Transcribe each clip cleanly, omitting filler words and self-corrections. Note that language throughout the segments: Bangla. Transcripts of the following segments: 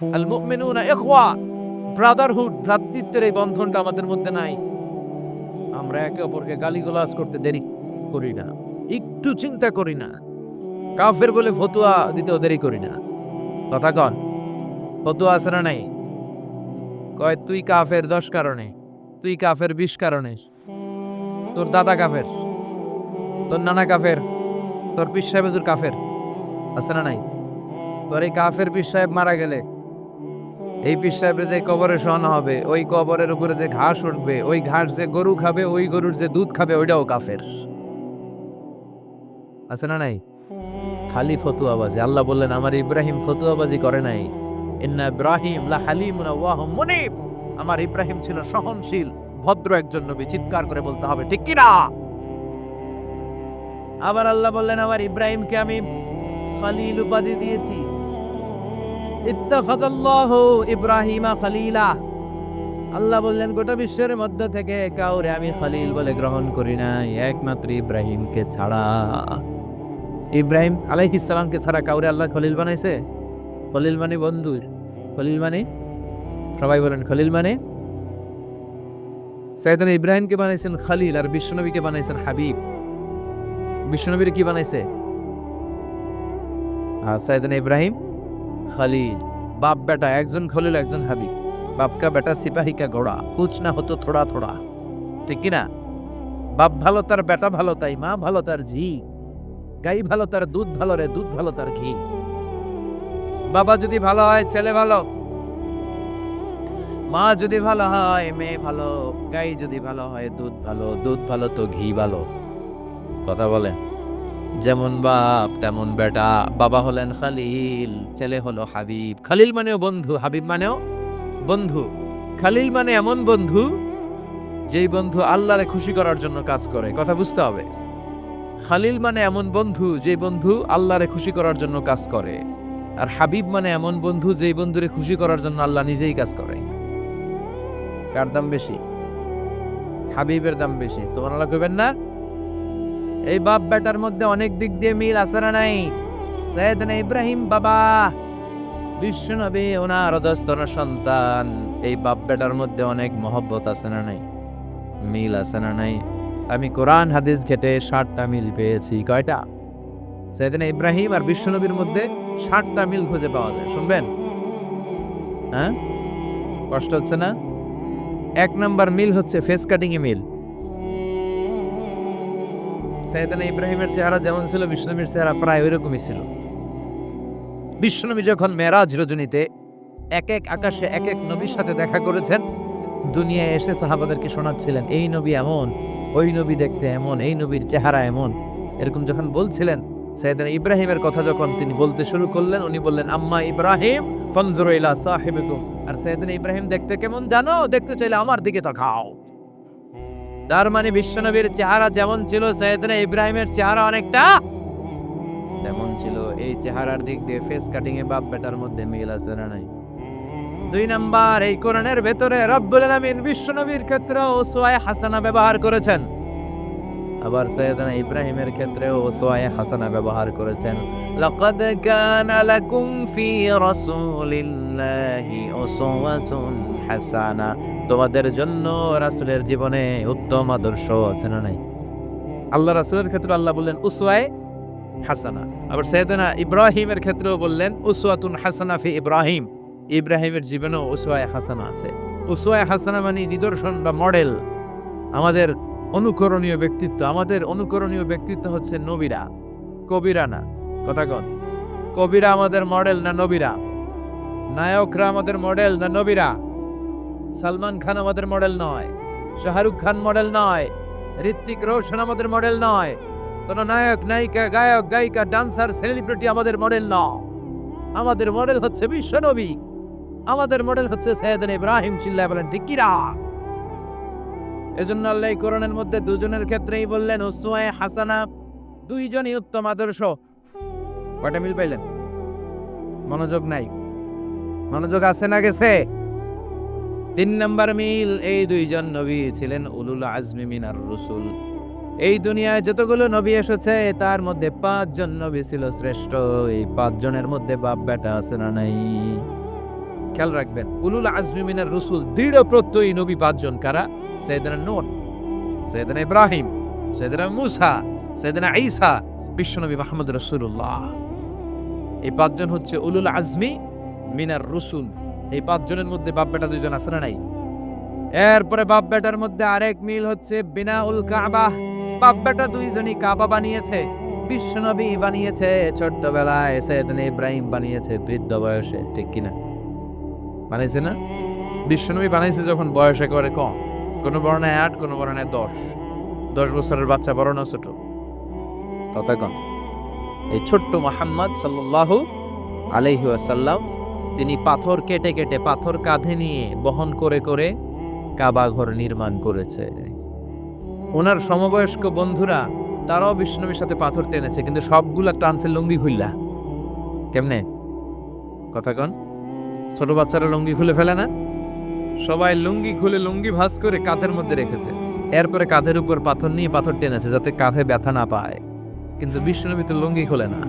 আল মুমিনুনা ইখওয়া, ব্রাদারহুড, ভ্রাতৃত্বের এই বন্ধনটা আমাদের মধ্যে নাই। আমরা একে অপরকে গালিগালাজ করতে দেরি করি না, একটু চিন্তা করি না, কাফের বলে ফতুয়া দিতেও দেরি করি না। কথা কন, ফতুয়া আছে না নাই? কয় তুই কাফের 10 কারণে, তুই কাফের 20 কারণে, তোর দাদা কাফের, তোর নানা কাফের, তোর পীর সাহেব হুজুর কাফের, আছে না নাই? তোর এই কাফের পীর সাহেব মারা গেলে এই পীর সাহেবের যে কবরে শোয়ানো হবে, ওই কবরের উপরে যে ঘাস উঠবে, ওই ঘাস যে গরু খাবে, ওই গরুর যে দুধ খাবে, ওইটাও কাফের, আছে না নাই? খালি ফতুয়াবাজি। আল্লাহ বললেন আমার ইব্রাহিম ফতুয়াবাজি করে নাই। ইন্না ইব্রাহিম লা হালিমুন আওয়াহুম মুনিব, আমার ইব্রাহিম ছিল সহনশীল, ভদ্র একজন নবী। চিৎকার করে বলতে হবে ঠিক কি না? আবার আল্লাহ বললেন আমার ইব্রাহিমকে আমি খলিল উপাধি দিয়েছি। ইত্তাখাযাল্লাহু ইব্রাহিমা খলিলা, আল্লাহ বললেন গোটা বিশ্বের মধ্য থেকে কাউরে আমি খলিল বলে গ্রহণ করি নাই, একমাত্র ইব্রাহিমকে ছাড়া। ইব্রাহিম আলাইহিস সালামকে ছাড়া কাউরে আল্লাহ খলিল বানাইছে? খলিল মানে বন্ধু, খলিল মানে, সবাই বলেন খলিল মানে। সাইয়েদনা ইব্রাহিমকে বানাইছেন খলিল, আর বিশ্বনবীকে বানাইছেন হাবিব। বিশ্বনবীর কি বানাইছে? সাইয়েদনা ইব্রাহিম খলিল, বাপ বেটা, একজন খলিল একজন হাবিব। বাপ কা বেটা সিপাহী কা ঘোড়া, কুছ না হতো থোড়া থোড়া, ঠিক কিনা? বাপ ভালো তার বেটা ভালো, তাই মা ভালো তার ঝি, গাই ভালো তার দুধ ভালো রে, দুধ ভালো তার ঘি। বাবা যদি ভালো হয় ছেলে ভালো, মা যদি ভালো হয় মেয়ে ভালো, গাই যদি ভালো হয় দুধ ভালো, দুধ ভালো তো ঘি ভালো। কথা বলেন, যেমন বাপ তেমন বেটা। বাবা হলেন খালিল, ছেলে হলো হাবিব। খালিল মানেও বন্ধু, হাবিব মানেও বন্ধু। খালিল মানে এমন বন্ধু যেই বন্ধু আল্লাহরে খুশি করার জন্য কাজ করে। কথা বুঝতে হবে। খালিল মানে এমন বন্ধু যেই বন্ধু আল্লাহরে খুশি করার জন্য কাজ করে। আর হাবিব মানে এমন বন্ধু যেই বন্ধুরে খুশি করার জন্য আল্লাহ নিজেই কাজ করে। কার দাম বেশি? হাবিবের দাম বেশি। সুবহানাল্লাহ কইবেন না? এই বাপ বেটার মধ্যে অনেক দিক দিয়ে মিল আছে না নাই? সাইয়েদনা ইব্রাহিম বাবা, বিশ্বনবী ওনার অধস্তন সন্তান, এই বাপ বেটার মধ্যে অনেক মহব্বত আছে না নাই? মিল আছে না নাই? আমি কোরআন হাদিস ঘেটে 60টা মিল পেয়েছি। কয়টা? সাইয়েদনা ইব্রাহিম আর বিশ্বনবীর মধ্যে 60টা মিল খুঁজে পাওয়া যায়। শুনবেন? হ্যাঁ, কষ্ট হচ্ছে না? 1 নাম্বার মিল হচ্ছে ফেস কাটিং এ মিল। সাইয়েদনা ইব্রাহিমের চেহারা যেমন ছিল, বিশ্বনবীর চেহারা প্রায় ওইরকমই ছিল। বিশ্বনবী যখন মেরাজ রজনীতে এক এক আকাশে এক এক নবীর সাথে দেখা করেছেন, দুনিয়ায় এসে সাহাবাদেরকে শোনাচ্ছিলেন এই নবী এমন, ওই নবী দেখতে এমন, এই নবীর চেহারা এমন, এরকম যখন বলছিলেন, সাইয়েদনা ইব্রাহিমের কথা যখন তিনি বলতে শুরু করলেন, উনি বললেন আম্মা ইব্রাহিম ফানজুরু ইলা সাহিবিকুম, আর সাইয়েদনা ইব্রাহিম দেখতে কেমন জানো? দেখতে চাইলে আমার দিকে তাকাও। তার মানে বিশ্বনবীর চেহারা যেমন ছিল, সাইয়েদনা ইব্রাহিমের চেহারা অনেকটা তেমন ছিল। এই চেহারার দিক দিয়ে ফেস কাটিং এ বাপ বেটার মধ্যে মিল আছে না নাই? 2 নাম্বার, এই কোরআনের ভেতরে রব্বুল আলামিন বিশ্বনবীর ক্ষেত্রে উসওয়ায়ে হাসানা ব্যবহার করেছেন, আবার সাইয়েদনা ইব্রাহিমের ক্ষেত্রেও উসওয়ায়ে হাসানা ব্যবহার করেছেন। লাকাদ কানা লাকুম ফি রাসূলিল্লাহি উসওয়াতুন হাসানা, তোমাদের জন্য রাসূলের জীবনে উত্তম আদর্শ আছে না নাই? আল্লাহ রাসূলের ক্ষেত্রে আল্লাহ বললেন উসওয়ায়ে হাসানা, আবার সাইয়েদনা ইব্রাহিমের ক্ষেত্রেও বললেন উসওয়াতুন হাসানা ফি ইব্রাহিম, ইব্রাহিমের জীবনেও উসওয়ায়ে হাসানা আছে। উসওয়ায়ে হাসানা মানে নিদর্শন বা মডেল, আমাদের অনুকরণীয় ব্যক্তিত্ব। আমাদের অনুকরণীয় ব্যক্তিত্ব হচ্ছে নবীরা, কবিরা না। কথা কন, কবিরা আমাদের মডেল না নবীরা? নায়করা আমাদের মডেল না নবীরা? সালমান খান আমাদের মডেল নয়, শাহরুখ খান মডেল নয়, ঋত্বিক রোশন আমাদের মডেল নয়, কোন নায়ক নায়িকা গায়ক গায়িকা ডান্সার সেলিব্রিটি আমাদের মডেল নয়। আমাদের মডেল হচ্ছে বিশ্বনবী, আমাদের মডেল হচ্ছে সাইয়েদনা ইব্রাহিম। চিল্লায় বলেন ঠিক কি না? এজন্য আল্লাহ কোরআনের মধ্যে দুজনের ক্ষেত্রেই বললেন উসওয়ায়ে হাসানা, দুইজনই উত্তম আদর্শ। কয়টা মিল পাইলেন? মনোযোগ নাই? মনোযোগ আছে না গেছে? 3 নাম্বার মিল, এই দুইজন নবী ছিলেন উলুল আজমি মিনার রসুল। এই দুনিয়ায় যতগুলো নবী এসেছে তার মধ্যে 5 জন নবী ছিল শ্রেষ্ঠ। এই 5 জনের মধ্যে বাপ বেটা আছে না নাই? খেয়াল রাখবেন, উলুল আজমি মিনার রসুল, দৃঢ় প্রত্যয়ী নবী 5 জন। কারা? সাইয়েদনা নূহ, সাইয়েদনা ইব্রাহিম, সাইয়েদনা মূসা, সাইয়েদনা ঈসা, বিশ্বনবী মুহাম্মদ রাসূলুল্লাহ। এই 5 জন হচ্ছে উলুল আজমি মিনার রসুল। এই 5 জনের মধ্যে বাপ বেটা 2 জন আছে না নাই? এরপরে বাপ বেটার মধ্যে আরেক মিল হচ্ছে বিনাউল কাবা। বাপ বেটা 2 জনই কাবা বানিয়েছে। বিশ্বনবী বানিয়েছে ছোট্টবেলায়, সাইয়েদনা ইব্রাহিম বানিয়েছে বৃদ্ধ বয়সে, ঠিক কিনা? বানাইছে না? বিশ্বনবী বানাইছে যখন বয়স একেবারে কম, কোন বর্ণায় 8, কোন বর্ণায় 10 বছরের বাচ্চা, বড় না ছোট? কথা কম। এই ছোট্ট মুহাম্মদ সাল্লাল্লাহু আলাইহি ওয়াসাল্লাম, তিনি পাথর কেটে কেটে, পাথর কাঁধে নিয়ে বহন করে করে কাবা ঘর নির্মাণ করেছে। ওনার সমবয়স্ক বন্ধুরা তারাও বিশ্বনবীর সাথে পাথর টেনেছে, কিন্তু সবগুলা টানছে লুঙ্গি খুললা। কেমনে? কথা কন। ছোট বাচ্চারা লুঙ্গি খুলে ফেলে না? সবাই লুঙ্গি খুলে লুঙ্গি ভাঁজ করে কাঁধের মধ্যে রেখেছে। এরপরে কাঁধের উপর পাথর নিয়ে পাথর টেনেছে যাতে কাঁধে ব্যথা না পায়। কিন্তু বিশ্বনবী তো লুঙ্গি খোলে না।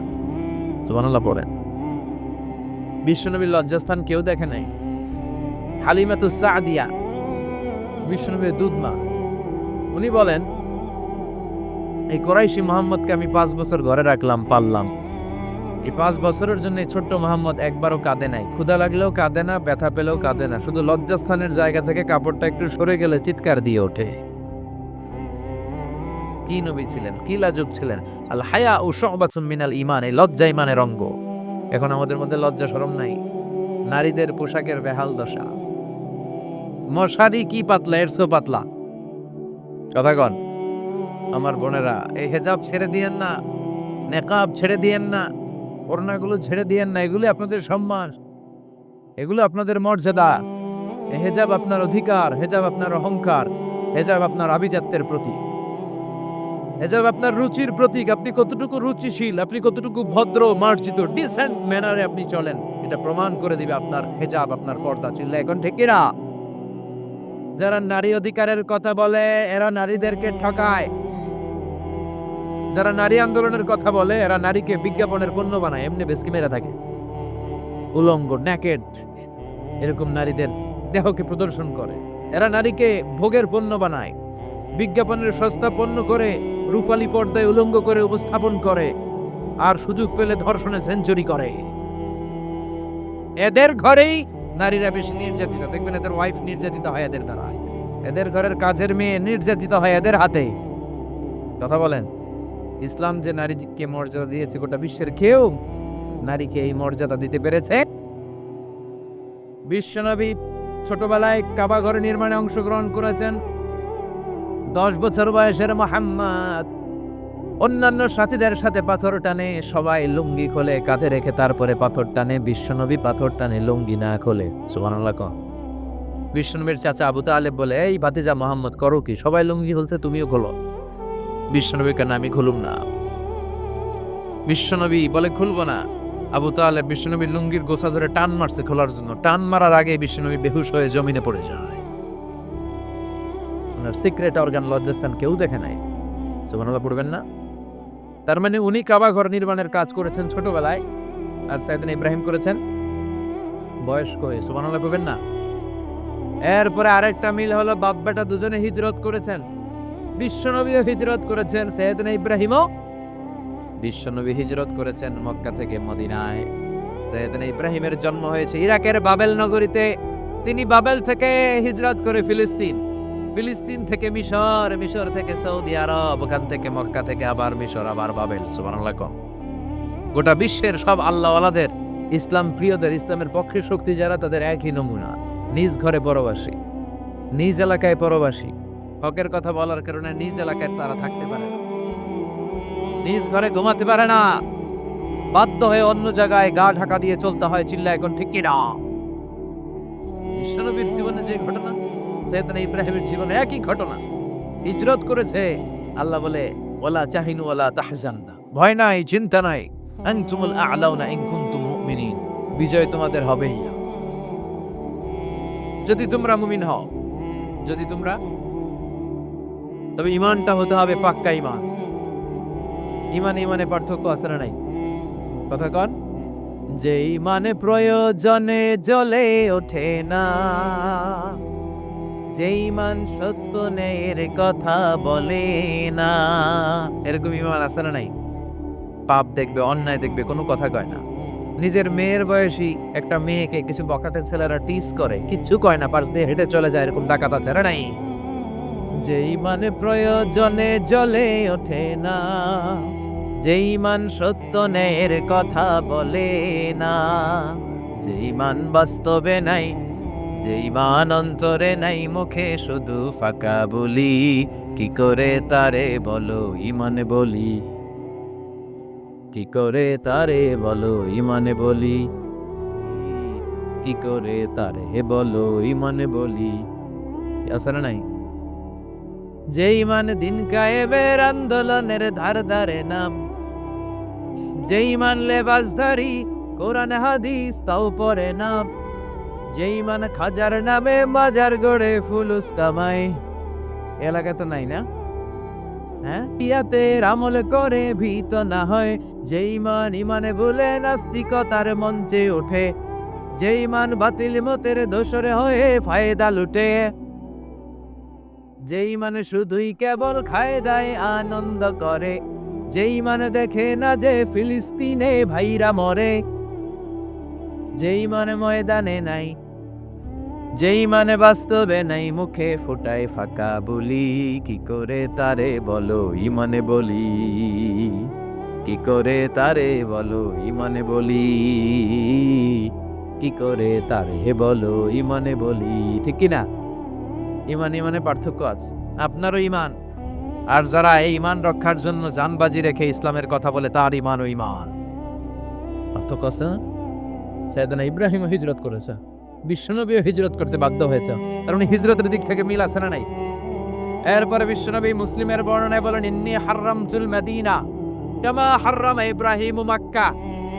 সুবহানাল্লাহ পড়েন। বিশ্বনবীর লজ্জাস্থান কেউ দেখে নাই। হালিমাতুস সাদিয়া, বিশ্বনবীর দুধমা, উনি বলেন, এই কুরাইশি মুহাম্মদকে আমি 5 বছর ঘরে রাখলাম, পাললাম। এই 5 বছরের জন্য এই ছোট্ট মুহাম্মদ একবারও কাঁদে নাই। ক্ষুধা লাগলেও কাঁদে না, ব্যথা পেলেও কাঁদে না। শুধু লজ্জাস্থানের জায়গা থেকে কাপড়টা একটু সরে গেলে চিৎকার দিয়ে ওঠে। কি নবী ছিলেন, কি লাজুক ছিলেন। আল হায়া ও শুবাতুম মিনাল ঈমান, এই লজ্জা ঈমানের অঙ্গ। এখন আমাদের মধ্যে লজ্জা শরম নাই। নারীদের পোশাকের বেহাল দশা। মশারি কি পাতলা, এর চেয়েও পাতলা। কথা কন। আমার বোনেরা, এই হেজাব ছেড়ে দিয়েন না, নেকাব ছেড়ে দিয়েন না, ওড়নাগুলো ছেড়ে দিয়েন না। এগুলো আপনাদের সম্মান, এগুলো আপনাদের মর্যাদা। হেজাব আপনার অধিকার, হেজাব আপনার অহংকার, হেজাব আপনার আভিজাত্যের প্রতীক, হেজাব আপনার রুচির প্রতীক। আপনি কতটুকু রুচিশীল, আপনি কতটুকু ভদ্র, মার্জিত, ডিসেন্ট ম্যানারে আপনি চলেন, এটা প্রমাণ করে দিবে আপনার হেজাব, আপনার পর্দা। চিল্লা এখন ঠিক কিনা? যারা নারী অধিকারের কথা বলে এরা নারীদেরকে ঠকায়। যারা নারী আন্দোলনের কথা বলে এরা নারীকে বিজ্ঞাপনের পণ্য বানায়, এমনি বেশকি মেরে থাকে। উলঙ্গ, নেকেড, এরকম নারীদের দেহকে প্রদর্শন করে। এরা নারীকে ভোগের পণ্য বানায়, বিজ্ঞাপনের সস্তা পণ্য করে রূপালী পর্দায় উলঙ্গ করে উপস্থাপন করে, আর সুযোগ পেলে ধর্ষণে সেঞ্চুরি করে। এদের ঘরেই নারীরা বেশি নির্যাতিত। দেখবেন এদের ওয়াইফ নির্যাতিত হয় এদের দ্বারা, এদের ঘরের কাজের মেয়ে নির্যাতিত হয় এদের হাতে। কথা বলেন। ইসলাম যে নারীকে মর্যাদা দিয়েছে, গোটা বিশ্বের কেউ নারীকে এই মর্যাদা দিতে পেরেছে? বিশ্বনবী ছোটবেলায় কাবা ঘর নির্মাণে অংশগ্রহণ করেছেন। 10 বছর বয়সের মুহাম্মদ অন্যান্য সাথীদের সাথে পাথর টানে, সবাই লুঙ্গি খোলে কাঁধে রেখে, তারপরে পাথর টানে। বিশ্বনবী পাথর টানে লুঙ্গি না খোলে। সুবহানাল্লাহ। বিশ্বনবীর চাচা আবু তালেব বলে, এই ভাতিজা মুহাম্মদ করো কি? সবাই লুঙ্গি খুলছে, তুমিও খোলো। বিশ্বনবী কেন? আমি খুলুম না। বিশ্বনবী বলে খুলবো না। আবু তালেব বিশ্বনবীর লুঙ্গির গোছা ধরে টান মারছে খোলার জন্য। টান মারার আগে বিশ্বনবী বেহুশ হয়ে জমিনে পড়ে যায়। ওনার সিক্রেট অর্গান লজ্জাস্থান কেউ দেখে নাই। সুবহানাল্লাহ পড়বেন না? তার মানে উনি কাবা ঘর নির্মাণের কাজ করেছেন ছোটবেলায়, আর সাইয়েদনা ইব্রাহিম করেছেন বয়স্ক হয়ে। সুবহানাল্লাহ পড়বেন না? এরপরে আরেকটা মিল হলো, বাপ বেটা দুজনে হিজরত করেছেন। বিশ্বনবীও হিজরত করেছেন, সাইয়েদনা ইব্রাহিমও। বিশ্বনবী হিজরত করেছেন মক্কা থেকে মদিনায়। সাইয়েদনা ইব্রাহিমের জন্ম হয়েছে ইরাকের বাবেল নগরীতে। তিনি বাবেল থেকে হিজরত করে ফিলিস্তিন, ফিলিস্তিন থেকে মিশর, মিশর থেকে সৌদি আরব, ওখান থেকে মক্কা থেকে আবার মিশর, আবার বাবেল। সুবহানাল্লাহ। গোটা বিশ্বের সব আল্লাহওয়ালাদের, ইসলাম প্রিয়দের, ইসলামের পক্ষের শক্তি যারা, তাদের একই নমুনা। নিজ ঘরে পরবাসী, নিজ এলাকায় পরবাসী। হকের কথা বলার কারণে নিজ এলাকায় তারা থাকতে পারে না, নিজ ঘরে ঘুমাতে পারে না, বাধ্য হয়ে অন্য জায়গায় গা ঢাকা দিয়ে চলতে হয়। চিল্লা এখন ঠিক কিনা? বিশ্বনবীর জীবনে যে ঘটনা, সাইয়েদনা ইব্রাহিমের জীবনে একই ঘটনা। হিজরত করেছে। আল্লাহ বলে, ওয়ালা তাহিনু ওয়ালা তাহজানু, ভয় নাই, চিন্তা নাই, আনতুমুল আ'লাউনা ইন কুনতুম মুমিনিন, বিজয় তোমাদের হবেই যদি তোমরা মুমিন হও। যদি তোমরা, তবে ঈমানটা হতে হবে পাক্কা ঈমান। ঈমান ঈমানে পার্থক্য আছে না নাই? কথা কন। যেই মানে প্রয়োজনে জ্বলে ওঠে না, যেই মান সত্য ন্যায়ের কথা বলে না। এরকম ইমান আছে না নাই? পাপ দেখবে, অন্যায় দেখবে, কোনো কথা কয় না। নিজের মেয়ের বয়সী একটা মেয়েকে কিছু বখাটে ছেলেরা টিস করে, কিচ্ছু কয় না, পাশ দিয়ে হেঁটে চলে যায়, এরকম ডাকাত আছে না নাই? যেই মানে প্রয়োজনে জ্বলে ওঠে না, যেই মান সত্য ন্যায়ের কথা বলে না, যেই মান বাস্তবে নাই, যেই মান অন্তরে নাই, মুখে শুধু ফাঁকা বলি, কি করে তারে বলো ইমানে বলি, কি করে তারে বলো ইমানে বলি, কি করে তারে বলো ইমানে বলি। আছে না নাই? যেই মানে দিন কায়েমের আন্দোলনের ধার ধারে নাম, যেই মান লেবাসধারী কোরআন হাদিস তাও পড়ে না, যেই মান খাজার নামে মাজার গড়ে ফুলুস কামাই। এলাকা তো নাই না? হ্যাঁ, ইয়াতের আমল করে ভীত না হয়, যেই মান ইমানে ভুলে নাস্তিকতার মঞ্চে ওঠে, যেই মান বাতিল মতের দোসরে হয়ে ফায়দা লুটে, যেই মানে শুধুই কেবল খায় দায় আনন্দ করে, যেই মানে দেখে না যে ফিলিস্তিনে ভাইরা মরে, যেই মানে ময়দানে নাই, যেই মানে বাস্তবে নাই, মুখে ফোটায় ফাঁকা বলি, কি করে তারে বলো ইমানে বলি, কি করে তারে বলো ইমানে বলি, কি করে তারে বলো ইমানে বলি। ঠিক কি না? ইমান ইমানে পার্থক্য আছে। আপনারও ইমান, আর যারা এই ইমান রক্ষার জন্য জানবাজি রেখে ইসলামের কথা বলে, তার ইমান ও ইমান পার্থক্য আছে না? সাইয়েদনা ইব্রাহিম হিজরত করেছে, বিশ্বনবীও হিজরত করতে বাধ্য হয়েছে, কারণ হিজরতের দিক থেকে মিল আছে না নাই? এরপরে বিশ্বনবী মুসলিমের বর্ণনায় বলেন, ইন্নী হাররামতুল মদিনা কামা হাররামা ইব্রাহিম মক্কা,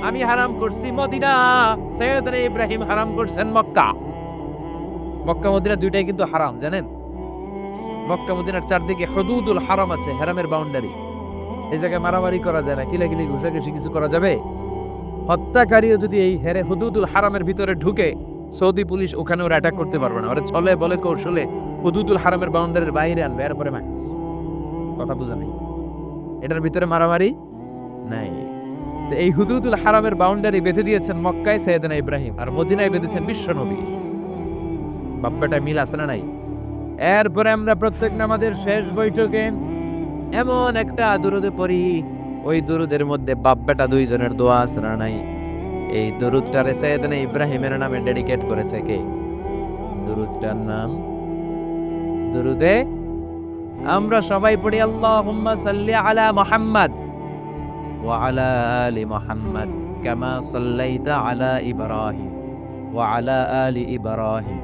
আমি হারাম করছি মদিনা, সাইয়েদনা ইব্রাহিম হারাম করছেন মক্কা। মক্কা মদিনা দুইটাই কিন্তু হারাম, জানেন? মক্কা মদিনার চারদিকে হুদুদুল হারাম আছে, হারামের বাউন্ডারি। এই জায়গায় মারামারি করা যায় না, কিলাকিলি ঘুষাঘুষি কিছু করা যাবে? হত্যাকারীও যদি এই হেরে হুদুদুল হারামের ভিতরে ঢুকে, সৌদি পুলিশ ওখানে ওরা অ্যাটাক করতে পারবে না, ওরা ছলে বলে কৌশলে হুদুদুল হারামের বাউন্ডারির বাইরে আনবে, এরপরে কথা বুঝা নেই, এটার ভিতরে মারামারি নাই। তো এই হুদুদুল হারামের বাউন্ডারি বেঁধে দিয়েছেন মক্কায় সাইয়েদনা ইব্রাহিম, আর মদিনায় বেঁধেছেন বিশ্বনবী। বাপ্পাটা মিল আছে না নাই? এরপরে আমরা প্রত্যেক নামাজের শেষ বৈঠকে এমন একটা দুরুদে পড়ি, ওই দুরুদের মধ্যে বাপ বেটা দুইজনের দোয়া আছে না নাই? এই দুরুদটারে সাইয়েদনা ইব্রাহিমের নামে ডেডিকেট করেছে কে? দুরুদটার নাম দুরুদে আমরা সবাই পড়ি, আল্লাহুম্মা সাল্লি আলা মুহাম্মাদ ওয়া আলা আলি মুহাম্মাদ কামা সাল্লাইতা আলা ইব্রাহিম ওয়া আলা আলি ইব্রাহিম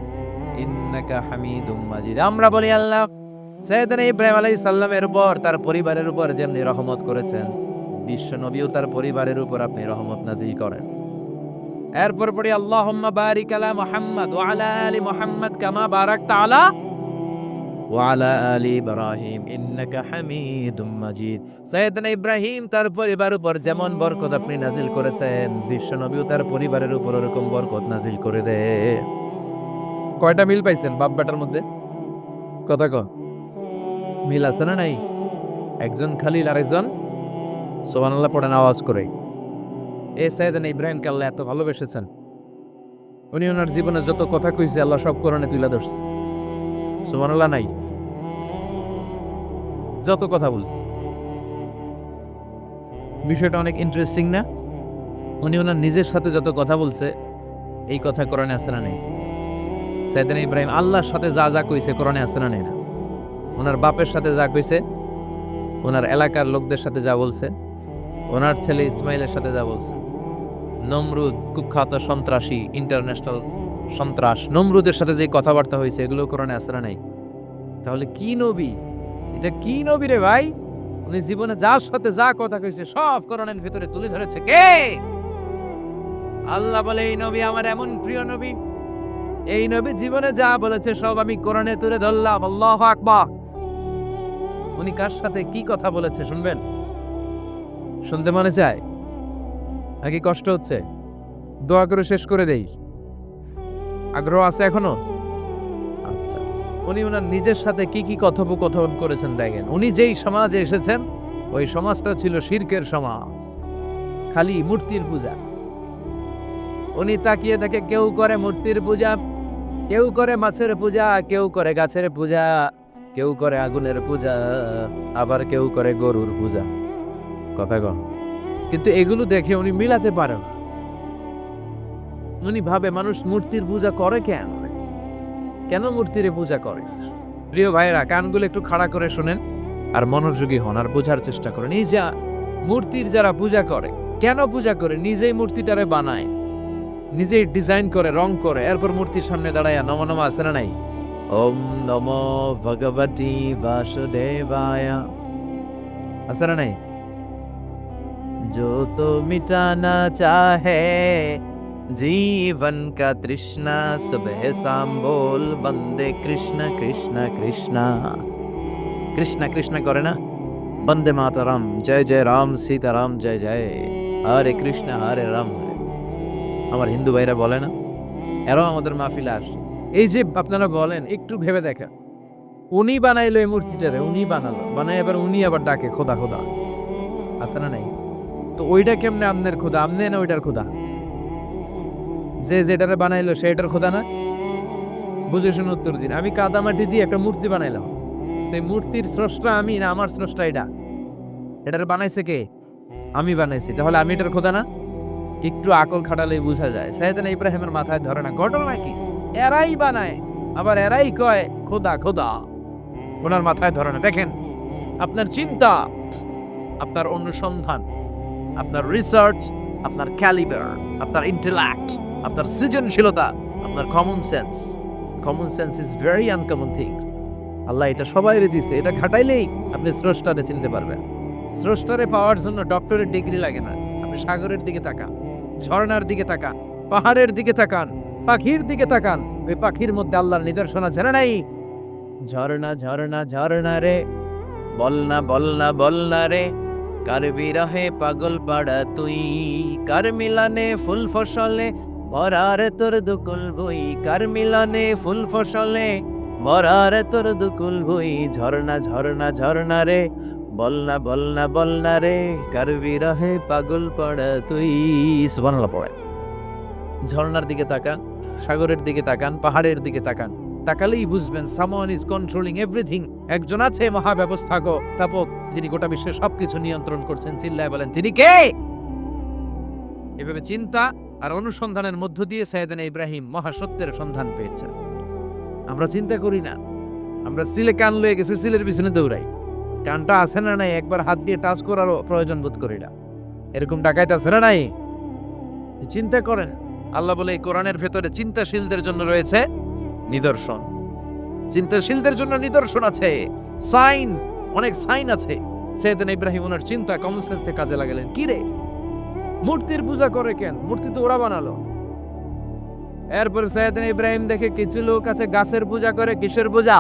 ইন্নাকা হামিদুম মাজিদ। আমরা বলি, আল্লাহ সাইয়েদনা ইব্রাহিম আলাইহিস সালামের উপর, তার পরিবারের উপর যেমনি রহমত করেছেন, বিশ্ব নবীও তার পরিবারের উপর আপনি রহমত নাযিল করেন। এরপর পড়ি, আল্লাহুম্মা বারিক আলা মুহাম্মাদ ওয়া আলা আলি মুহাম্মাদ কামা বারাকতা আলা ওয়া আলা আলি ইব্রাহিম ইন্নাকা হামিদুম মাজিদ। সাইয়েদনা ইব্রাহিম তার পরিবারের উপর যেমন বরকত আপনি নাযিল করেছেন, বিশ্ব নবীও তার পরিবারের উপর এরকম বরকত নাযিল করে দেন। কয়টা মিল পাইছেন বাপ বেটার মধ্যে? কথা কন, মিল আছে না নাই? একজন খালিল, আরেকজন সুবহানাল্লাহ পড়েন আওয়াজ করে। এই সাইয়েদনা ইব্রাহিমকে আল্লাহ এত ভালোবেসেছেন, উনি ওনার জীবনে যত কথা কইছে আল্লাহ সব কোরআনে তুলে ধরছে। সুবহানাল্লাহ নাই? যত কথা বলছে, বিষয়টা অনেক ইন্টারেস্টিং না? উনি ওনার নিজের সাথে যত কথা বলছে, এই কথা কোরআনে আছে না নেই? সাইয়েদনা ইব্রাহিম আল্লাহর সাথে যা যা কইছে কোরআনে আছে না নেই? না। ওনার বাপের সাথে যা কইছে, ওনার এলাকার লোকদের সাথে যা বলছে, ওনার ছেলে ইসমাইলের সাথে যা বলছে, নমরুদ কুখ্যাত সন্ত্রাসী, ইন্টারন্যাশনাল সন্ত্রাস, নমরুদের সাথে যে কথাবার্তা হয়েছে, এগুলো কোরআনে আছে না নাই? তাহলে কি নবী? এটা কি নবী রে ভাই? উনি জীবনে যার সাথে যা কথা কইছে সব কোরআনের ভিতরে তুলে ধরেছে কে? আল্লাহ বলে, এই নবী আমার এমন প্রিয় নবী, এই নবী জীবনে যা বলেছে সব আমি কোরআনে তুলে ধরলাম। আল্লাহু আকবার। উনি কার সাথে কি কথা বলেছে শুনবেন? শুনতে মনে চায় নাকি কষ্ট হচ্ছে? দোয়া করে শেষ করে দেই? আগ্রহ আছে এখনো? আচ্ছা, উনি ওনার নিজের সাথে কি কি কথোপকথন করেছেন দেখেন। উনি যেই সমাজে এসেছেন ওই সমাজটা ছিল শিরকের সমাজ, খালি মূর্তির পূজা। উনি তাকিয়ে দেখে কেউ করে মূর্তির পূজা, কেউ করে মাছের পূজা, কেউ করে গাছের পূজা, কেউ করে আগুনের পূজা, আবার কেউ করে গরুর পূজা। কথা কন। কিন্তু এগুলো দেখে উনি মিলাতে পারেন। উনি ভাবে মানুষ মূর্তির পূজা করে কেন, কেন মূর্তির পূজা করে? প্রিয় ভাইরা, কানগুলো একটু খাড়া করে শোনেন আর মনোযোগী হন আর বোঝার চেষ্টা করেন। এই যা মূর্তির যারা পূজা করে, কেন পূজা করে? নিজেই মূর্তিটারে বানায়, নিজেই ডিজাইন করে, রং করে, এরপর মূর্তির সামনে দাঁড়ায় নম নম আছে না নাই? ওম নমো ভগবতী বাসুদেবায় আছে না নাই? जो तो मिटाना चाहे जीवन का तृष्णा, सुबह शाम बोल बंदे कृष्ण कृष्ण कृष्ण कृष्ण कृष्ण करे ना, बंदे मातरम, जय जय राम सीताराम, जय जय हरे कृष्ण हरे राम हरे। আমার হিন্দু ভাইরা বলে না, এরাও আমাদের মাহফিলে আসে। এই যে আপনারা বলেন, একটু ভেবে দেখেন, উনি বানাইলো এই মূর্তিটারে, উনি বানালো, বানাই এবার উনি আবার ডাকে খোদা খোদা, আছে না নাই? তো ওইটা কেমনে আমনের খোদা? আমনে না ওইটার খোদা? যে যেটারে বানাইলো সেটার খোদা না? বুঝে শুনে উত্তর দিন। আমি কাদামাটি দিয়ে একটা মূর্তি বানাইলাম, তো এই মূর্তির স্রষ্টা আমি না আমার স্রষ্টা এটা? এটারে বানাইছে কে? আমি বানাইছি, তাহলে আমি এটার খোদা না? একটু আকল খাটালেই বোঝা যায়। সাইয়েদনা ইব্রাহিমের মাথায় ধরে না। ঘটনা কি? এরাই বানায় আবার এরাই কয় খোদা খোদা, ওনার মাথায় ধরে না। দেখেন, আপনার চিন্তা, আপনার অনুসন্ধান, আপনার রিসার্চ, আপনার ক্যালিবার, আপনার ইন্টেলেক্ট, আপনার সৃজনশীলতা, আপনার common sense. Common sense is very uncommon thing. Allah এটা সবাইরে দিছে, এটা খাটাইলেই আপনি স্রষ্টারে চিনতে পারবেন। স্রষ্টারে পাওয়ার জন্য ডক্টরের ডিগ্রি লাগে না। আপনি সাগরের দিকে তাকান, ঝর্ণার দিকে তাকান, পাহাড়ের দিকে তাকান, পাখির দিকে তাকান। ওই পাখির মধ্যে আল্লাহর নিদর্শন আছে না নাই? ঝর্ণা ঝর্ণা ঝর্ণা রে, বলনা বলনা বলনা রে, কার বিরহে পাগল পাড়া তুই, কার মিলানে ফুল ফসলে ভরার তোর দুকুল বই, কার মিলানে ফুল ফসলে ভরার তোর দুকুল বই। ঝর্ণা ঝর্ণা ঝর্ণা রে, বলনা বলনা বলনা রে, কার বিরহে পাগল পাড়া তুই। সুবহানাল্লাহ পড়ে। ঝর্ণার দিকে তাকান, সাগরের দিকে তাকান, পাহাড়ের দিকে তাকান, তাকালেই বুঝবেন সামওয়ান ইজ কন্ট্রোলিং এভরিথিং। একজন আছে মহাব্যবস্থাপক, যিনি গোটা বিশ্বের সবকিছু নিয়ন্ত্রণ করছেন। চিল্লায় বলেন, তিনি কে? এভাবে চিন্তা আর অনুসন্ধানের মধ্য দিয়ে সাইয়েদনা ইব্রাহিম মহাসত্যের সন্ধান পেয়েছেন। আমরা চিন্তা করি না, আমরা সিলে কান লয়ে গেছি, সিলের পিছনে দৌড়াই। কানটা আছে না নাই একবার হাত দিয়ে টাচ করারও প্রয়োজন বোধ করি না। এরকম ডাকাইতে আছে না নাই? চিন্তা করেন। আল্লাহ বলে এই কোরআনের ভেতরে চিন্তাশীলদের জন্য রয়েছে নিদর্শন। চিন্তাশীলদের জন্য নিদর্শন আছে, সাইন্স, অনেক সাইন আছে। সাইয়েদনা ইব্রাহিম ওনার চিন্তা কমন সেন্সকে কাজে লাগালেন। কি রে, মূর্তির পূজা করে কেন? মূর্তি তো ওরা বানালো। এরপর সাইয়েদনা ইব্রাহিম দেখে কিছু লোক আছে গাছের পূজা করে। কিসের পূজা?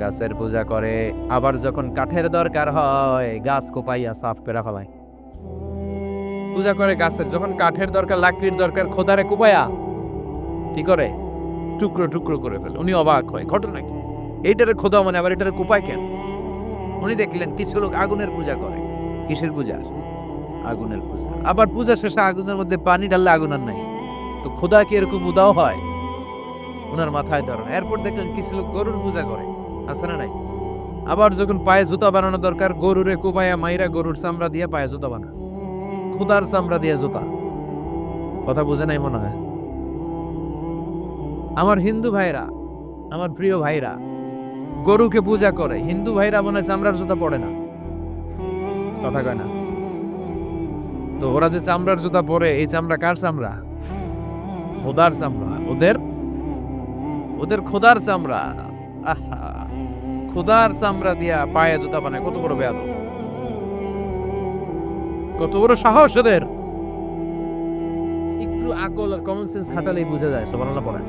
গাছের পূজা করে। আবার যখন কাঠের দরকার হয় গাছ কোপাইয়া সাফ করে ফেলায়। পূজা করে গাছের, যখন কাঠের দরকার, লাকড়ির দরকার, খোদারে কোপায়া কি করে? টুকরো টুকরো করে ফেলে। উনি অবাক হয়, ঘটনা কি? এইটারে খোদা মানে আবার এটারে কোপায় কেন? উনি দেখলেন কিছু লোক আগুনের পূজা করে। কিসের পূজা? আগুনের পূজা। আবার পূজা শেষে আগুনের মধ্যে পানি ঢাললে আগুন আর নাই, তো খোদা কি এরকম উদাও হয়? ওনার মাথায় ধরেন। এরপর দেখলেন কিছু লোক গরুর পূজা করে। আছে না নাই? আবার যখন পায়ে জুতা বানানো দরকার, গরুরে কোপায়া মাইরা গরুর চামড়া দিয়ে পায়ে জুতা বানায়। খোদার চামড়া দিয়ে জুতা। কথা বুঝে নাই মনে হয়? আমার হিন্দু ভাইরা, আমার প্রিয় ভাইরা, গরুকে পূজা করে। হিন্দু ভাইরা মনে হয় চামড়ার জুতা পড়ে না। কথা কয় না? তো ওরা যে চামড়ার জুতা পরে, এই চামড়া কার চামড়া? খোদার চামড়া। ওদের খোদার চামড়া। আহা, খোদার চামড়া দিয়া পায়ে জুতা বানায়। কত বড় বেয়াদব, কত বড় সাহস ওদের! একটু আকল আর কমন সেন্স খাটালেই বোঝা যায়। সুবহানাল্লাহ পড়েন।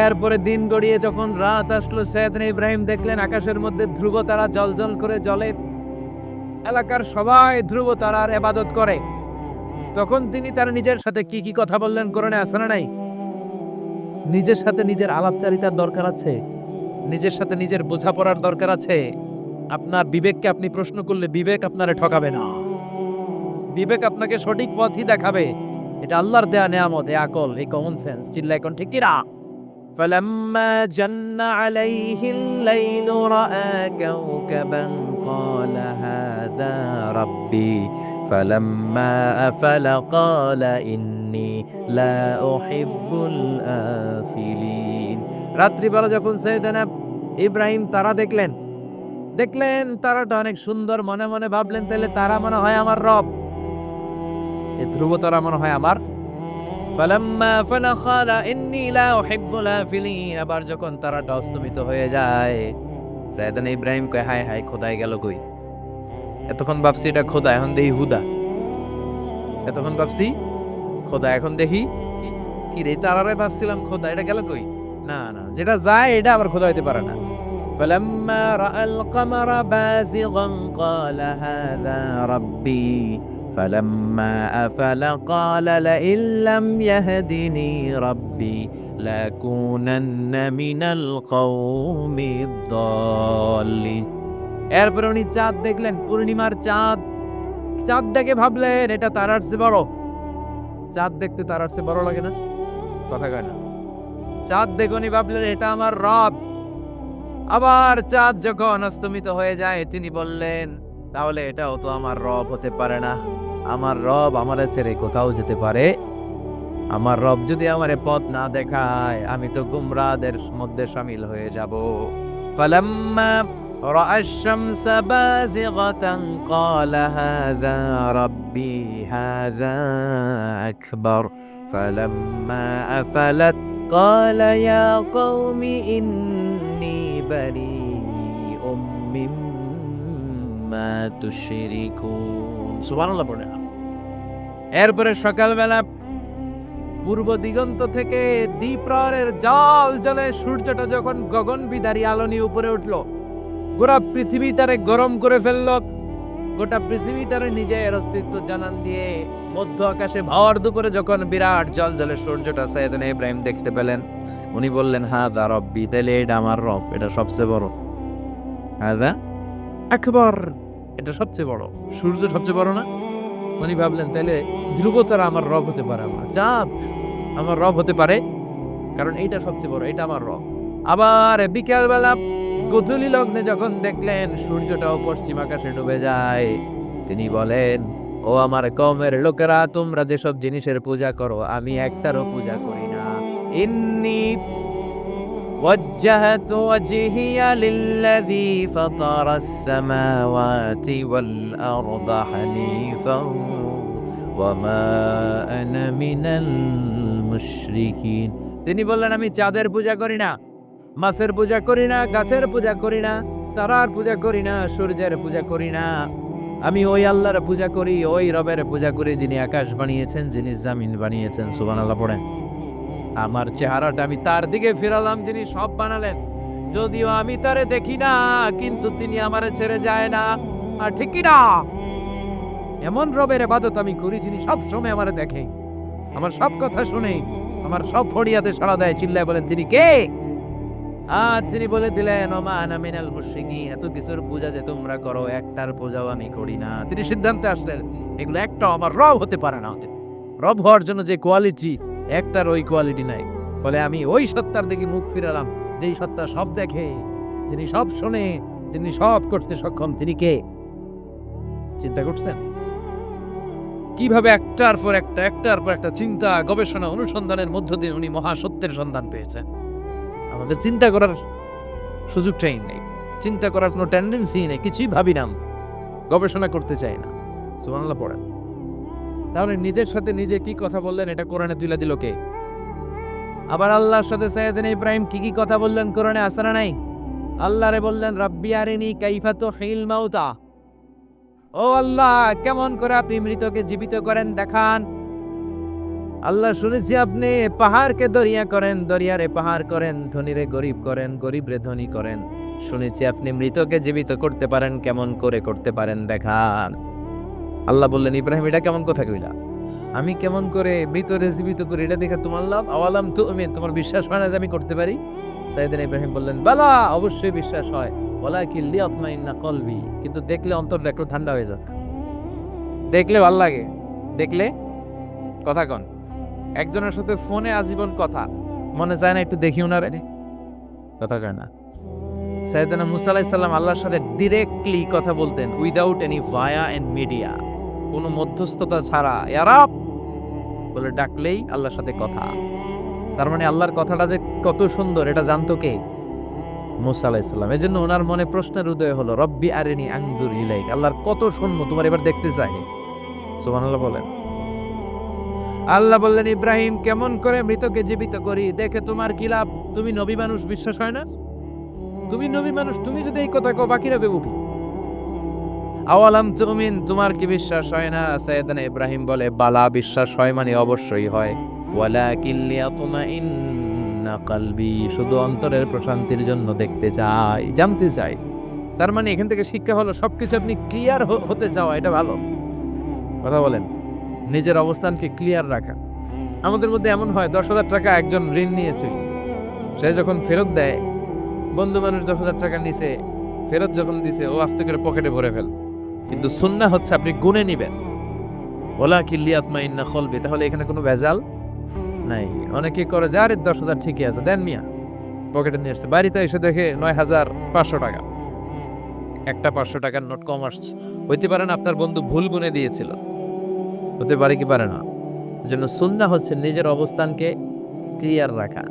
এরপরে দিন গড়িয়ে যখন রাত আসলো, সাইয়েদনা ইব্রাহিম দেখলেন আকাশের মধ্যে ধ্রুব তারা জ্বলজ্বল করে জ্বলে। এলাকার সবাই ধ্রুব তারার ইবাদত করে। তো তখন তিনি তার নিজের সাথে কি কি কথা বললেন কোরআনে আছে না নাই? নিজের সাথে নিজের আলাপচারিতার দরকার আছে, নিজের সাথে নিজের বোঝাপড়ার দরকার আছে। আপনার বিবেককে আপনি প্রশ্ন করলে বিবেক আপনারে ঠকাবে না, বিবেক আপনাকে সঠিক পথই দেখাবে। এটা আল্লাহর দেয়া নেয়ামত, এই আকল, এই কমন সেন্স। চিল্লা এখন ঠিক কিনা? فلما جن عليه الليل رأى كوكبا قال هذا ربي فلما أفل قال إني لا أحب الآفلين। রাত্রিবেলা যখন সাইয়েদনা ইব্রাহিম তারা দেখলেন তারাটা অনেক সুন্দর, মনে মনে ভাবলেন তাহলে তারা মনে হয় আমার রব, এই ধ্রুব তারা মনে হয় আমার। ফালাম্মা আফালা ক্বালা ইন্নী লা উহিব্বুল আফিলিন। আবার যখন তারাটা অস্তমিত হয়ে যায়, সাইয়েদনা ইব্রাহিম কয় হায় হায়, খোদাই গেল কই? এতক্ষণ ভাবছি এটা খোদা, এখন দেখি হুদা। এতক্ষণ ভাবছি খোদা, এখন দেখি কি রে, তারারে ভাবছিলাম খোদা, এটা গেল কই? না না, যেটা যায় এটা আবার খোদা হইতে পারে না। فلما رأى القمر بازغا قال هذا ربي فلما أفل قال لئن لم يهدني ربي لأكونن من القوم الضالين। এরপর উনি চাঁদ দেখলেন, পূর্ণিমার চাঁদ। চাঁদ দেখে ভাবলেন এটা তারার চেয়ে বড়। চাঁদ দেখতে তারার চেয়ে বড় লাগে না? কথা কয় না? চাঁদ দেখে উনি ভাবলেন এটা আমার রব। আবার চাঁদ যখন অস্তমিত হয়ে যায়, তিনি বললেন তাহলে এটাও তো আমার রব হতে পারে না। আমার রব আমারে ছেড়ে কোথাও যেতে পারে? আমার রব যদি আমারে পথ না দেখায়, আমি তো গুমরাদের মধ্যে শামিল হয়ে যাব। ফালাম্মা রাআ আশ-শামসা বাযিগাতান ক্বালা হাযা রাব্বি হাযা আকবার ফালাম্মা আফালাত ক্বালা ইয়া কওমি ইন্নী বারীউম মিম্মা তুশরিকুন। সুবহানাল্লাহ পড়ে না? এরপরে সকালবেলা পূর্ব দিগন্ত থেকে দ্বিপ্রহরের জল জলে সূর্যটা যখন গগন বিদারী আলো নিয়ে উপরে উঠলো, গোটা পৃথিবীটারে গরম করে ফেললো। গোটা পৃথিবীটারে নিজের অস্তিত্ব জানান দিয়ে মধ্য আকাশে ভর দুপুরে যখন বিরাট জল জলে সূর্যটা সাইয়েদনা ইব্রাহিম দেখতে পেলেন, উনি বললেন হাযা রব্বি, তাহলে এটা আমার রব, এটা সবচেয়ে বড়। হাযা আকবার, এটা সবচেয়ে বড়। সূর্য সবচেয়ে বড় না? উনি ভাবলেন তাহলে ধ্রুব তারা আমার রব হতে পারে, আমার চাঁদ আমার রব হতে পারে, কারণ এইটা সবচেয়ে বড়, এটা আমার রব। আবার বিকেলবেলা গোধূলি লগ্নে যখন দেখলেন সূর্যটাও পশ্চিম আকাশে ডুবে যায়, তিনি বলেন ও আমার কওমের লোকেরা, তোমরা যেসব জিনিসের পূজা করো আমি একটারও পূজা করি না। ইন্নী وجهت وجهي للذي فطر السماوات والأرض حنيفا وما أنا من المشركين। তিনি বললেন আমি চাঁদের পূজা করি না, মাছের পূজা করি না, গাছের পূজা করি না, তারার পূজা করি না, সূর্যের পূজা করি না। আমি ওই আল্লাহর পূজা করি, ওই রবের পূজা করি যিনি আকাশ বানিয়েছেন, যিনি জমিন বানিয়েছেন। সুবহানাল্লাহ পড়েন। আমার চেহারাটা আমি তার দিকে ফিরালাম যিনি সব বানালেন। যদিও আমি তারে দেখি না, কিন্তু তিনি আমারে ছেড়ে যায় না। আর ঠিক কি না? এমন রবের ইবাদত আমি করি যিনি সব সময় আমারে দেখে, আমার সব কথা শুনে, আমার সব ফড়িয়াতে সাড়া দেয়। চিল্লায় বলেন তিনি কে? আর তিনি বলে দিলেন ওমা আনা মিনাল মুশরিকিন, এত কিছুর পূজা যে তোমরা করো একটার পূজাও আমি করি না। তিনি সিদ্ধান্তে আসলেন এগুলো একটাও আমার রব হতে পারে না। রব হওয়ার জন্য যে কোয়ালিটি, একটার ওই কোয়ালিটি নাই। ফলে আমি ওই সত্তার দিকে মুখ ফিরালাম যেই সত্তা সব দেখে, যিনি সব শোনে, যিনি সব করতে সক্ষম। তিনি কে? চিন্তা করছেন কিভাবে একটার পর একটা চিন্তা, গবেষণা, অনুসন্ধানের মধ্য দিয়ে উনি মহাসত্যের সন্ধান পেয়েছেন। আমাদের চিন্তা করার সুযোগটাই নেই, চিন্তা করার কোনো টেন্ডেন্সি নেই, কিছুই ভাবি না, গবেষণা করতে চাই না। সুবহানাল্লাহ পড়েন। তাহলে নিজের সাথে নিজে কি কথা বললেন এটা কোরআনে তুলে দিল কে? আবার আল্লাহর সাথে সাইয়েদনা ইব্রাহিম কি কি কথা বললেন কোরআনে আছে না নাই? আল্লাহরে বললেন রাব্বি আরিনি কাইফা তুহিল মাউতা, ও আল্লাহ কেমন করে আপনি মৃতকে জীবিত করেন দেখান। আল্লাহ শুনেছি আপনি পাহাড়কে দরিয়া করেন, দরিয়ারে পাহাড় করেন, ধনীরে গরিব করেন, গরিবরে ধনী করেন। শুনেছি আপনি মৃতকে জীবিত করতে পারেন, কেমন করে করতে পারেন দেখান। আল্লাহ বললেন ইব্রাহিম এটা কেমন কথা কইলা? আমি কেমন করে মৃত জীবিত করি এটা দেখে তোমার লাভ? আওয়ালাম তুমিন, তোমার বিশ্বাস হয় না যে আমি করতে পারি? সাইয়েদনা ইব্রাহিম বললেন, বালা, অবশ্যই বিশ্বাস হয়, ওয়ালাকিন লিয়াতমাইন্না কলবি, কিন্তু দেখলে অন্তরটা একটু ঠান্ডা হয়ে যাক। দেখলে ভাল লাগে, দেখলে কথা কন। একজনের সাথে ফোনে আজীবন কথা, মনে চায় না একটু দেখি উনারে? কথা কয় না। সাইয়েদনা মুসা আলাইহিস সালাম আল্লাহর সাথে ডিরেক্টলি কথা বলতেন, without any via and media, কোনো মধ্যস্থতা ছাড়া। ইয়া রাব বলে ডাকলেই আল্লাহর সাথে কথা। তার মানে আল্লাহর কথাটা যে কত সুন্দর এটা জানতো কে? মুসা আলাইহিস সালাম। এজন্য ওনার মনে প্রশ্নের উদয় হলো, রব্বি আরিনি আনজুর ইলাইক, আল্লাহর কত শুনবো, তোমার এবার দেখতে চাই। সুবহানাল্লাহ বলেন। আল্লাহ বললেন, ইব্রাহিম কেমন করে মৃতকে জীবিত করি, দেখে তোমার কি লাভ? তুমি নবী মানুষ, বিশ্বাস হয় না? তুমি নবী মানুষ, তুমি যদি এই কথা কও বাকিরা বেবুকি। আওয়ালাম তুমিন, তোমার কি বিশ্বাস হয় না? সাইয়েদনা ইব্রাহিম বলে, বালা, বিশ্বাস হয় মানে অবশ্যই হয়, ওয়ালাকিন লিয়াতমাইন্না কলবি, শুধু অন্তরের প্রশান্তির জন্য দেখতে চাই, জানতে চাই। তার মানে এখান থেকে শিক্ষা হলো, সবকিছু আপনি ক্লিয়ার হতে চাওয়া, এটা ভালো। কথা বলেন। নিজের অবস্থানকে ক্লিয়ার রাখা। আমাদের মধ্যে এমন হয়, 10,000 টাকা একজন ঋণ নিয়েছে, সে যখন ফেরত দেয়, বন্ধু মানুষ 10,000 টাকা নিছে, ফেরত যখন দিছে ও আস্তে করে পকেটে ভরে ফেল। কিন্তু সুন্নাহ হচ্ছে আপনি গুনে নিবেন, ওয়ালাকিন লিয়াতমাইন্না কলবি, তাহলে এখানে কোনো ভেজাল নাই। অনেকে করে যে আরে 10,000 ঠিকই আছে, দেন মিয়া, পকেটে নিয়ে আসছে, বাড়িতে এসে দেখে 9,500 টাকা, একটা 500 টাকার নোট কম আসছে। হইতে পারে না আপনার বন্ধু ভুল গুনে দিয়েছিল, হতে পারে কি পারে না। জন্য সুন্নাহ হচ্ছে নিজের অবস্থানকে ক্লিয়ার রাখা,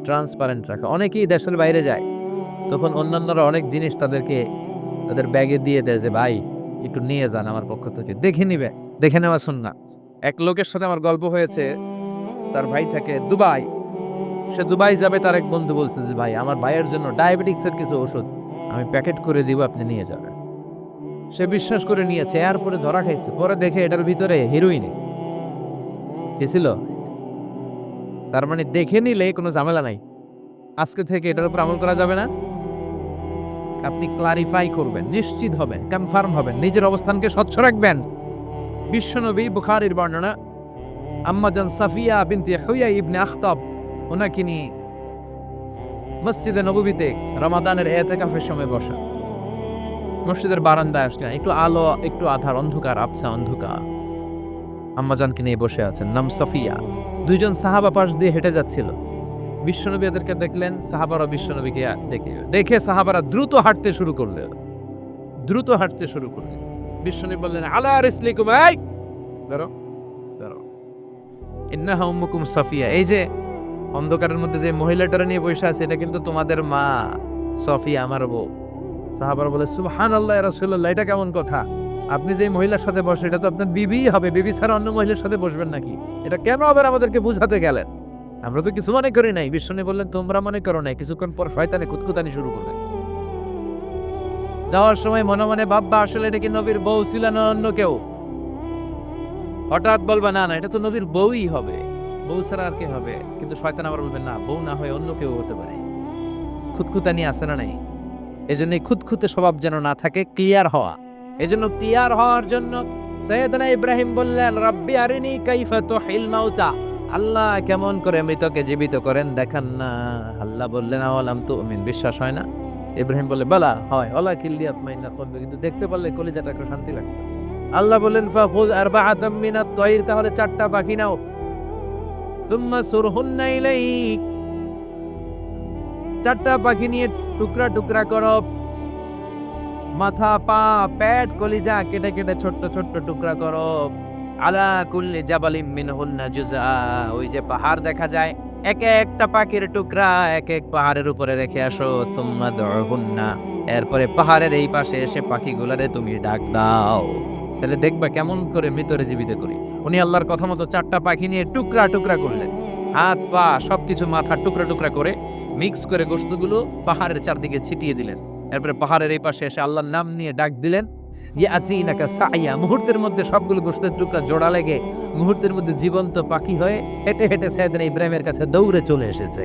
ট্রান্সপারেন্ট রাখা। অনেকেই দেশের বাইরে যায়, তখন অন্যান্যরা অনেক জিনিস তাদের ব্যাগে দিয়ে দেয় যে ভাই একটু নিয়ে যান আমার পক্ষ থেকে, দেখে নিবে, দেখে নেওয়া সুন্নাহ। এক লোকের সাথে আমার গল্প হয়েছে, তার ভাই থাকে দুবাই, সে দুবাই যাবে, তার এক বন্ধু বলছে যে ভাই আমার ভাইয়ের জন্য ডায়াবেটিক্সের কিছু ওষুধ আমি প্যাকেট করে দিব, আপনি নিয়ে যাবেন। সে বিশ্বাস করে নিয়েছে, এরপরে ধরা খাইছে, পরে দেখে এটার ভিতরে হিরোইনে কি ছিল। তার মানে দেখে নিলে কোনো ঝামেলা নাই, আজকে থেকে এটার উপর আমল করা যাবে না। আপনি ক্লারিফাই করবেন, নিশ্চিত হবেন, কনফার্ম হবেন, নিজের অবস্থানকে স্বচ্ছ রাখবেন। বিশ্বনবী, বুখারীর বর্ণনা, আম্মাজান সাফিয়া বিনতে হুয়াই ইবনে আখতাব, ওনাকে নিয়ে মসজিদে নববীতে রমাদানের ইতিকাফের সময় বসা, মসজিদের বারান্দায় আসলেন, একটু আলো একটু আধার, অন্ধকার, আবছা অন্ধকার, আম্মাজানকে নিয়ে বসে আছেন, নাম সাফিয়া। দুইজন সাহাবা পাশ দিয়ে হেঁটে যাচ্ছিল, বিশ্বনবী এদেরকে দেখলেন, সাহাবারা বিশ্বনবীকে দেখে সাহাবারা দ্রুত হাঁটতে শুরু করলেন। বিশ্বনবী বললেন, আলা রিসলিকুম, এই ধরো ধরো, ইন্নাহা উম্মুকুম সাফিয়া, এই যে অন্ধকারের মধ্যে যে মহিলাটারা নিয়ে বসে আছে, এটা কিন্তু তোমাদের মা সাফিয়া, আমার বউ। সাহাবারা বলে, সুবহানাল্লাহ ইয়া রাসূলুল্লাহ, এটা কেমন কথা? আপনি যে মহিলার সাথে বসে, এটা তো আপনার বিবি হবে, বিবি ছাড়া অন্য মহিলার সাথে বসবেন নাকি? এটা কেন আবার আমাদেরকে বুঝাতে গেলেন? আমরা তো কিছু মনে করি নাই। বিষ্ণু বললেন, তোমরা মনে করো নাই। কিছুক্ষণ পর শয়তানে কুতকুতানি শুরু করলেন। যাওয়ার সময় মনে মনে ভাববা, আসলে এটা কি নবীর বউ ছিল না অন্য কেউ? হঠাৎ বলবা, না না, এটা তো নবীর বউই হবে, বউ ছাড়া আর কে হবে? কিন্তু শয়তান আবার বলবে, না, বউ না হয় অন্য কেউ হতে পারে। খুঁতখুতানি আছে না নাই? এজন্য খুঁতখুতে স্বভাব যেন না থাকে, ক্লিয়ার হওয়া। এজন্য ক্লিয়ার হওয়ার জন্য সাইয়েদনা ইব্রাহিম বললেন, রব্বি আরিনি কাইফা তুহিল মাউতা, আল্লাহ কেমন করে মৃতকে জীবিত করেন দেখান না। আল্লাহ বললেন, আওয়ালাম তুমিন, বিশ্বাস হয় না? ইব্রাহিম বলে, বালা হয়, ওয়ালাকিন লিয়াতমাইন্না কলবি, কিন্তু দেখতে পারলে কলিজাটা একটু শান্তি লাগতো। আল্লাহ বললেন, ফাখুয আরবাআতাম মিনাত তায়র, তাহলে 4টা পাখি নাও, সুম্মা সুরহুন্না ইলাইক, 4টা পাখি নিয়ে টুকরা টুকরা করো, মাথা, পা, পেট, কলিজা কেটে কেটে ছোট্ট ছোট্ট টুকরা করো। আলা কুল্লি জাবালিম মিনহুন্না জুজআ, ওই যে পাহাড় দেখা যায়, এক একটা পাখির টুকরা এক এক পাহাড়ের উপরে রেখে আসো। সুম্মা দুহুন্না, এরপরে পাহাড়ের এই পাশে এসে পাখিগুলারে তুমি ডাক দাও, তাহলে দেখবা কেমন করে মৃতরে জীবিত করি। উনি আল্লাহর কথা মতো 4টা পাখি নিয়ে টুকরা টুকরা করলেন, হাত পা সবকিছু, মাথা টুকরা টুকরা করে মিক্স করে গোশতগুলো পাহাড়ের চারদিকে ছিটিয়ে দিলেন। এরপরে পাহাড়ের এই পাশে এসে আল্লাহর নাম নিয়ে ডাক দিলেন, ইয়াতিনাকা সাইয়া, মুহূর্তের মধ্যে সবগুলো গোশতের টুকরা জোড়া লেগে মুহূর্তের মধ্যে জীবন্ত পাখি হয়ে হেঁটে হেঁটে সাইয়েদনা ইব্রাহিমের কাছে দৌড়ে চলে এসেছে।